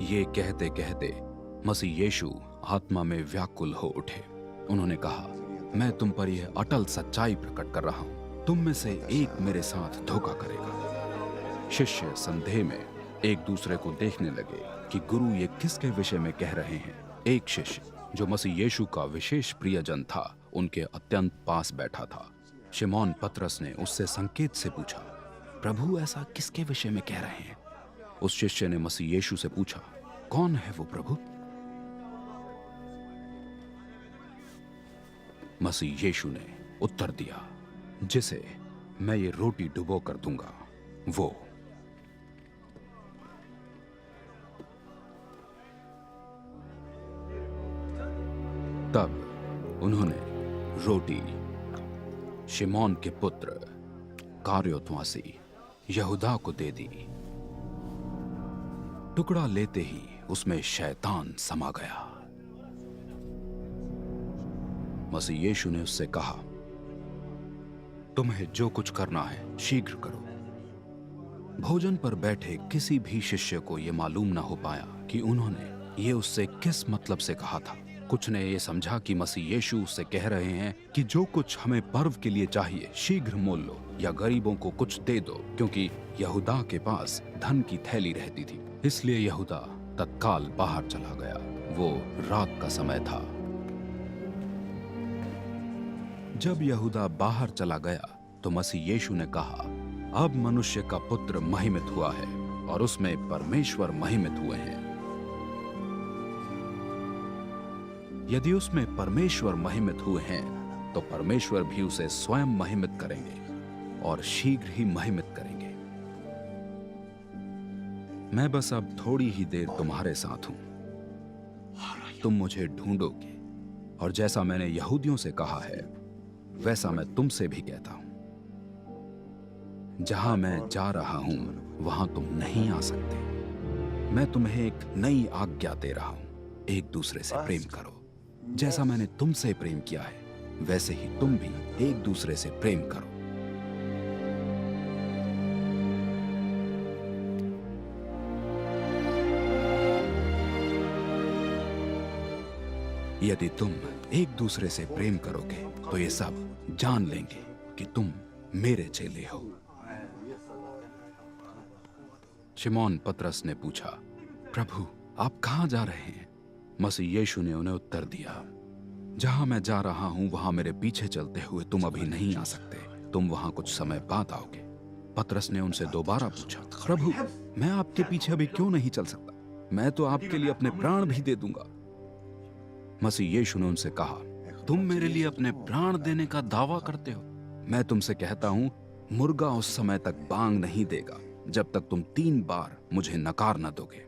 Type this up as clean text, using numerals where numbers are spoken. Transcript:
ये कहते कहते मसीह यीशु आत्मा में व्याकुल हो उठे। उन्होंने कहा, मैं तुम पर यह अटल सच्चाई प्रकट कर रहा हूं, तुम में से एक मेरे साथ धोखा करेगा। शिष्य संदेह में एक दूसरे को देखने लगे कि गुरु ये किसके विषय में कह रहे हैं। एक शिष्य जो मसीह यीशु का विशेष प्रियजन था, उनके अत्यंत पास बैठा था। शिमोन पतरस ने उससे संकेत से पूछा, प्रभु ऐसा किसके विषय में कह रहे हैं? उस शिष्य ने मसीह यीशु से पूछा, कौन है वो प्रभु? मसीह यीशु ने उत्तर दिया, जिसे मैं ये रोटी डुबो कर दूंगा वो। तब उन्होंने रोटी शिमोन के पुत्र कार्योत्वासी यहूदा को दे दी। टुकड़ा लेते ही उसमें शैतान समा गया। मसीह यीशु ने उससे कहा, तुम्हें जो कुछ करना है शीघ्र करो। भोजन पर बैठे किसी भी शिष्य को यह मालूम न हो पाया कि उन्होंने ये उससे किस मतलब से कहा था। कुछ ने यह समझा कि मसीह यीशु उससे कह रहे हैं कि जो कुछ हमें पर्व के लिए चाहिए शीघ्र मोल लो या गरीबों को कुछ दे दो, क्योंकि यहूदा के पास धन की थैली रहती थी। इसलिए यहूदा तत्काल बाहर चला गया। वो रात का समय था। जब यहूदा बाहर चला गया तो मसीह यीशु ने कहा, अब मनुष्य का पुत्र महिमित हुआ है और उसमें परमेश्वर महिमित हुए हैं। यदि उसमें परमेश्वर महिमित हुए हैं तो परमेश्वर भी उसे स्वयं महिमित करेंगे और शीघ्र ही महिमित करेंगे। मैं बस अब थोड़ी ही देर तुम्हारे साथ हूं। तुम मुझे ढूंढोगे और जैसा मैंने यहूदियों से कहा है वैसा मैं तुमसे भी कहता हूं। जहां मैं जा रहा हूं वहां तुम नहीं आ सकते। मैं तुम्हें एक नई आज्ञा दे रहा हूं, एक दूसरे से प्रेम करो। जैसा मैंने तुमसे प्रेम किया है वैसे ही तुम भी एक दूसरे से प्रेम करो। यदि तुम एक दूसरे से प्रेम करोगे तो ये सब जान लेंगे कि तुम मेरे चेले हो। शिमोन पतरस ने पूछा, प्रभु आप कहां जा रहे हैं? मसीह यीशु ने उन्हें उत्तर दिया, जहां मैं जा रहा हूं वहां मेरे पीछे चलते हुए तुम अभी नहीं आ सकते, तुम वहां कुछ समय बाद आओगे। पतरस ने उनसे दोबारा पूछा, प्रभु मैं आपके पीछे अभी क्यों नहीं चल सकता? मैं तो आपके लिए अपने प्राण भी दे दूंगा। मसीह यीशु ने उनसे कहा, तुम मेरे लिए अपने प्राण देने का दावा करते हो? मैं तुमसे कहता हूं, मुर्गा उस समय तक बांग नहीं देगा जब तक तुम 3 बार मुझे नकार न दोगे।